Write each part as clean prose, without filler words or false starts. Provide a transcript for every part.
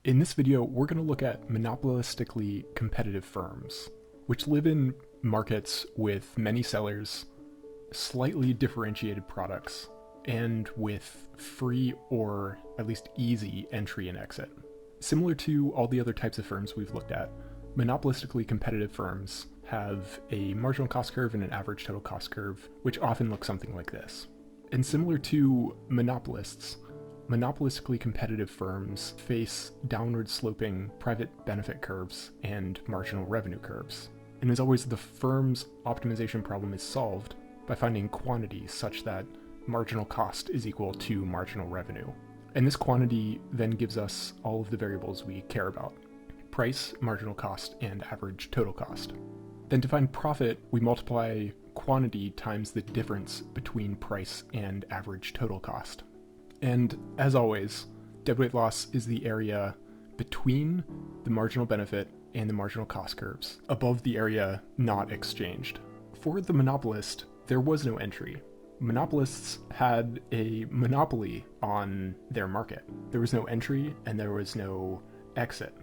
In this video, we're going to look at monopolistically competitive firms, which live in markets with many sellers, slightly differentiated products, and with free or at least easy entry and exit. Similar to all the other types of firms we've looked at, monopolistically competitive firms have a marginal cost curve and an average total cost curve, which often look something like this. And similar to monopolists, monopolistically competitive firms face downward sloping private benefit curves and marginal revenue curves. And as always, the firm's optimization problem is solved by finding quantity such that marginal cost is equal to marginal revenue. And this quantity then gives us all of the variables we care about: price, marginal cost, and average total cost. Then to find profit, we multiply quantity times the difference between price and average total cost. And as always, deadweight loss is the area between the marginal benefit and the marginal cost curves, above the area not exchanged. For the monopolist, there was no entry. Monopolists had a monopoly on their market. There was no entry and there was no exit.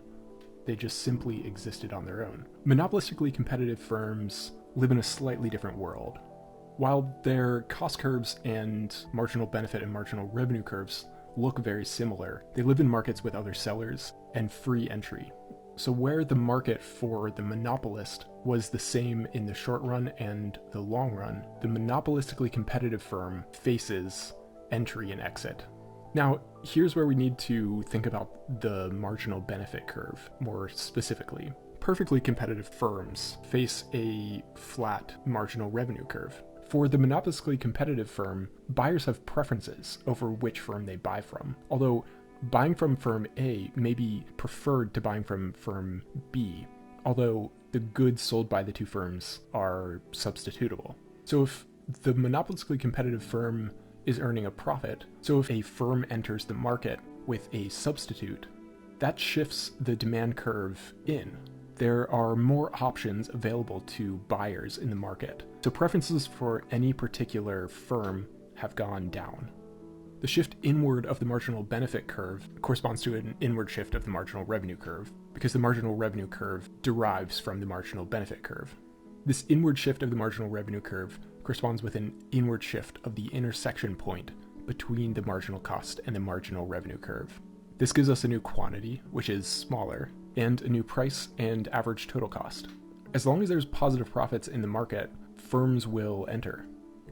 They just simply existed on their own. Monopolistically competitive firms live in a slightly different world. While their cost curves and marginal benefit and marginal revenue curves look very similar, they live in markets with other sellers and free entry. So where the market for the monopolist was the same in the short run and the long run, the monopolistically competitive firm faces entry and exit. Now, here's where we need to think about the marginal benefit curve more specifically. Perfectly competitive firms face a flat marginal revenue curve. For the monopolistically competitive firm, buyers have preferences over which firm they buy from, although buying from firm A may be preferred to buying from firm B, although the goods sold by the two firms are substitutable. So if the monopolistically competitive firm is earning a profit, so if a firm enters the market with a substitute, that shifts the demand curve in. There are more options available to buyers in the market, so preferences for any particular firm have gone down. The shift inward of the marginal benefit curve corresponds to an inward shift of the marginal revenue curve, because the marginal revenue curve derives from the marginal benefit curve. This inward shift of the marginal revenue curve corresponds with an inward shift of the intersection point between the marginal cost and the marginal revenue curve. This gives us a new quantity, which is smaller, and a new price and average total cost. As long as there's positive profits in the market, firms will enter,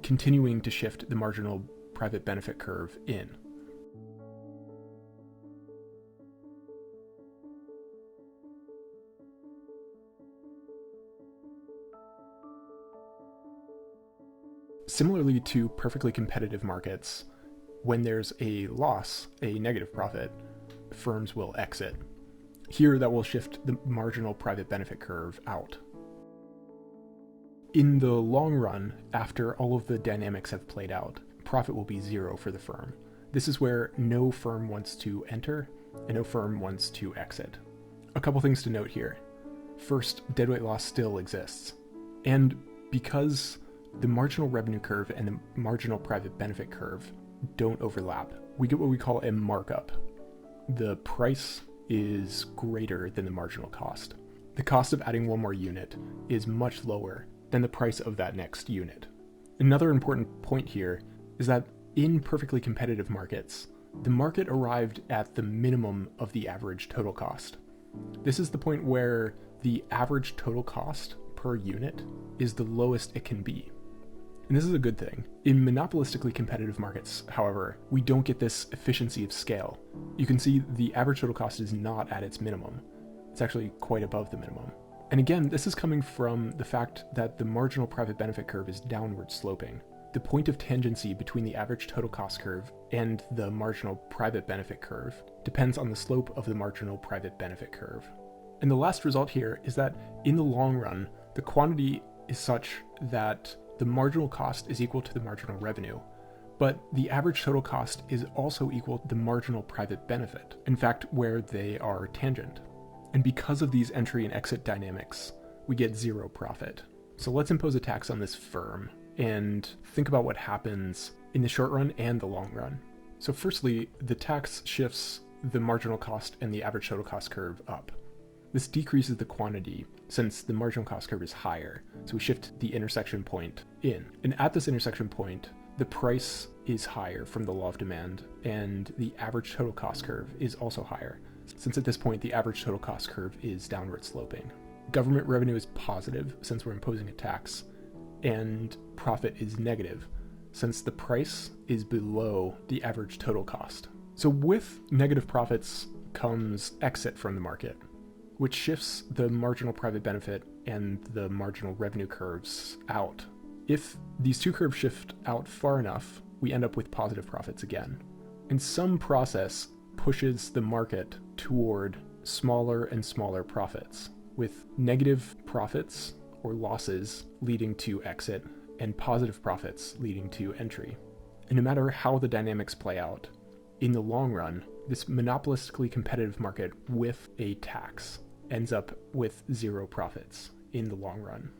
continuing to shift the marginal private benefit curve in. Similarly to perfectly competitive markets, when there's a loss, a negative profit, firms will exit. Here, that will shift the marginal private benefit curve out. In the long run, after all of the dynamics have played out, profit will be zero for the firm. This is where no firm wants to enter and no firm wants to exit. A couple things to note here. First, deadweight loss still exists. And because the marginal revenue curve and the marginal private benefit curve don't overlap, we get what we call a markup. The price is greater than the marginal cost. The cost of adding one more unit is much lower than the price of that next unit. Another important point here is that in perfectly competitive markets, the market arrived at the minimum of the average total cost. This is the point where the average total cost per unit is the lowest it can be. And this is a good thing. In monopolistically competitive markets, however, we don't get this efficiency of scale. You can see the average total cost is not at its minimum. It's actually quite above the minimum. And again, this is coming from the fact that the marginal private benefit curve is downward sloping. The point of tangency between the average total cost curve and the marginal private benefit curve depends on the slope of the marginal private benefit curve. And the last result here is that in the long run, the quantity is such that the marginal cost is equal to the marginal revenue, but the average total cost is also equal to the marginal private benefit, in fact, where they are tangent. And because of these entry and exit dynamics, we get zero profit. So let's impose a tax on this firm and think about what happens in the short run and the long run. So firstly, the tax shifts the marginal cost and the average total cost curve up. This decreases the quantity since the marginal cost curve is higher, so we shift the intersection point in. And at this intersection point, the price is higher from the law of demand, and the average total cost curve is also higher, since at this point the average total cost curve is downward sloping. Government revenue is positive since we're imposing a tax, and profit is negative since the price is below the average total cost. So with negative profits comes exit from the market, which shifts the marginal private benefit and the marginal revenue curves out. If these two curves shift out far enough, we end up with positive profits again. And some process pushes the market toward smaller and smaller profits, with negative profits or losses leading to exit and positive profits leading to entry. And no matter how the dynamics play out, in the long run, this monopolistically competitive market with a tax ends up with zero profits in the long run.